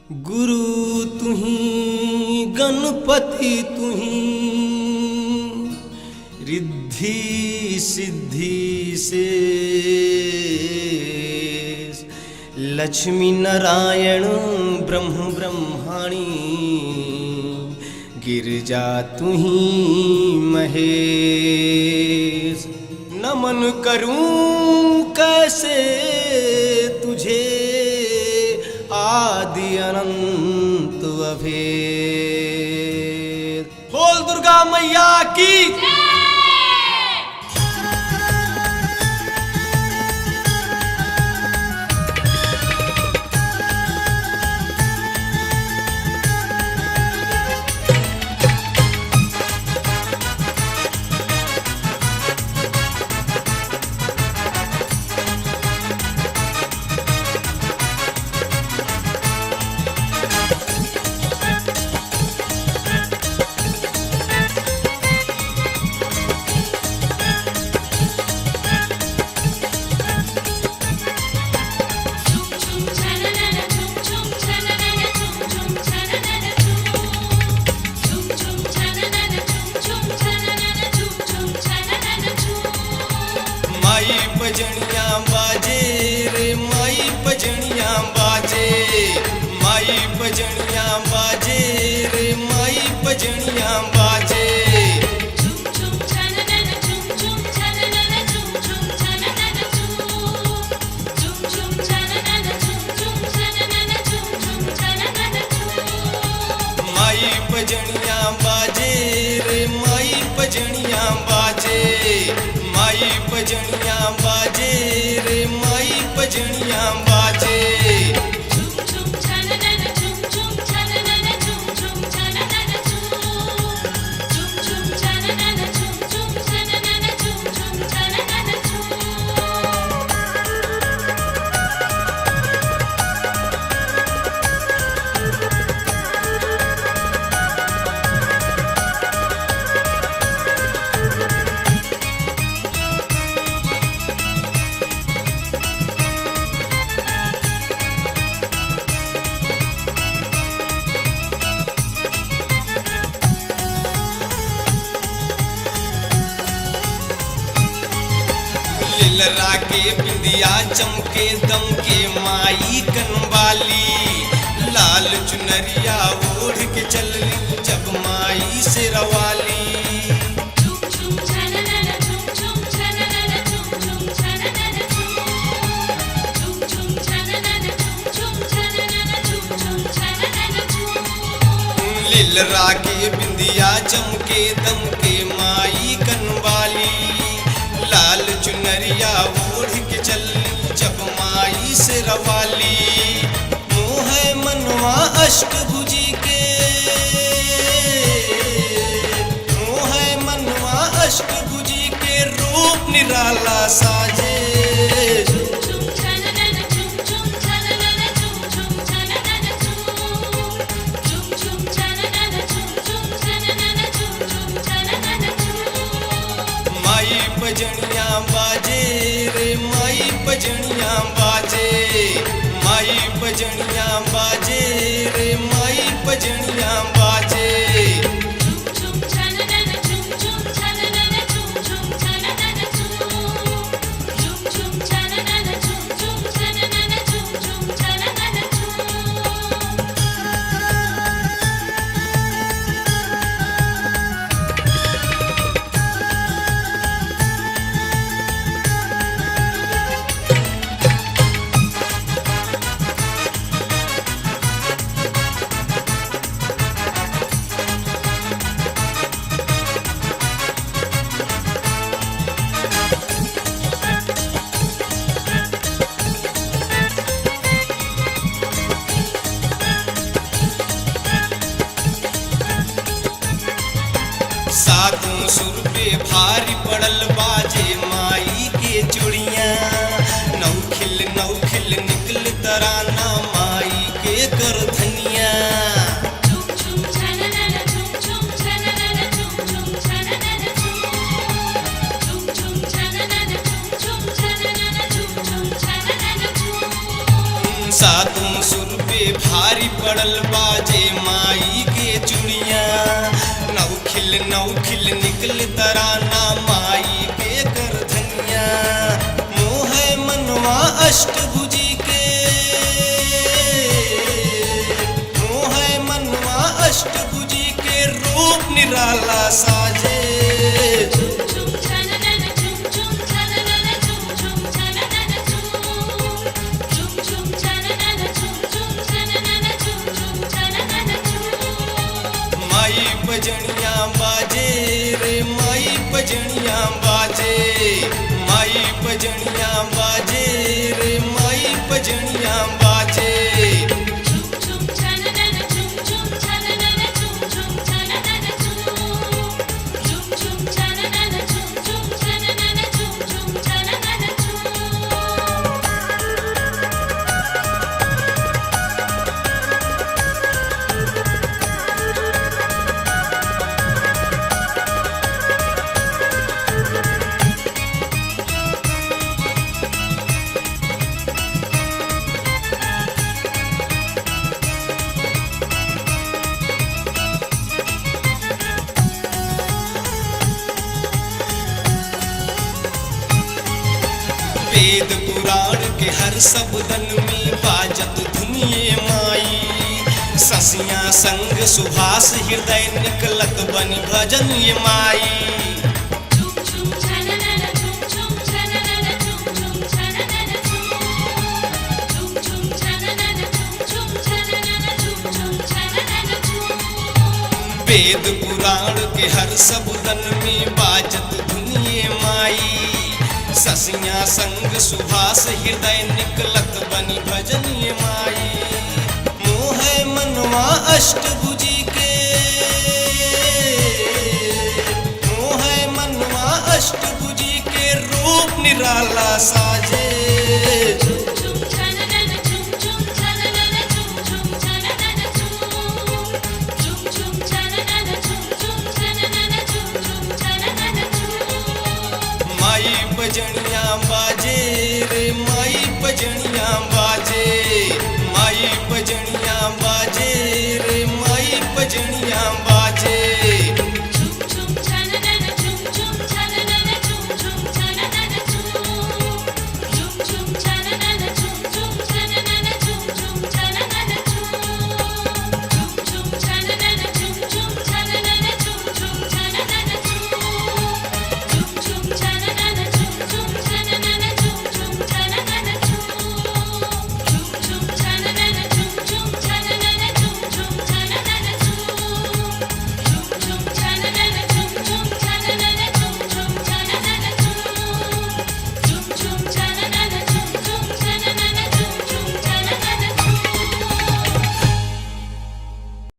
गुरु तुही गणपति तुही रिद्धि सिद्धि से लक्ष्मी नारायण ब्रह्म ब्रह्माणी गिरजा तुही महेश। नमन करूं कैसे तुझे आदि अनंत अभेद। बोल दुर्गा मैया की। माई भजनिया बाजे रे माई भजनिया बाजे, माई भजनिया बाजे रे माई भजनिया बाजे। माई भजनिया बाजे रे माई भजनिया बाजे, माई भजनिया बाजे रे माई भजनिया बाजे। लिलरा के बिंदिया चमके दमके माई कनवाली, लाल चुनरिया ओढ़ के चल जब माई से रवाली। लिलरा के बिंदिया चमके दमके माई कनवाली, लाल चुनरिया ओढ़ के चल जब माई से रवाली। मोह मनवा अष्टभुजी के, मोह मनवा अष्टभुजी के रूप निराला साजे। माई भजनिया बाजे रे माई भजनिया बाजे, माई भजनिया बाजे रे माई भजनिया बाजे। सातों सुर पे भारी पड़ल बाजे माई के चूड़िया, नौखिल नौखिल निकल तराना माई के करधनिया। सातों सुर पे भारी पड़ल बाजे माई के चुड़िया नौखिल नौखिल निकल तराना माई के करधनिया मोह मनवा अष्टभुजी के मोह मनवा अष्टभुजी के रूप निराला साजे माई बजनिया बाजे रे माई बजनिया बाजे माई बजनिया बाजे रे माई बजनिया बाजे वेद पुराण के हर शब्दन में बाजत धुनिये माई ससिया संग सुभाष हृदय निकलत बनी भजन ये माई वेद पुराण के हर शब्दन में बाजत धुनिये माई ससिया संग सुभाष हृदय निकलत बनी भजन ये माई मोह मनवा अष्टभुजी के मोह मनवा अष्टभुजी के रूप निराला सा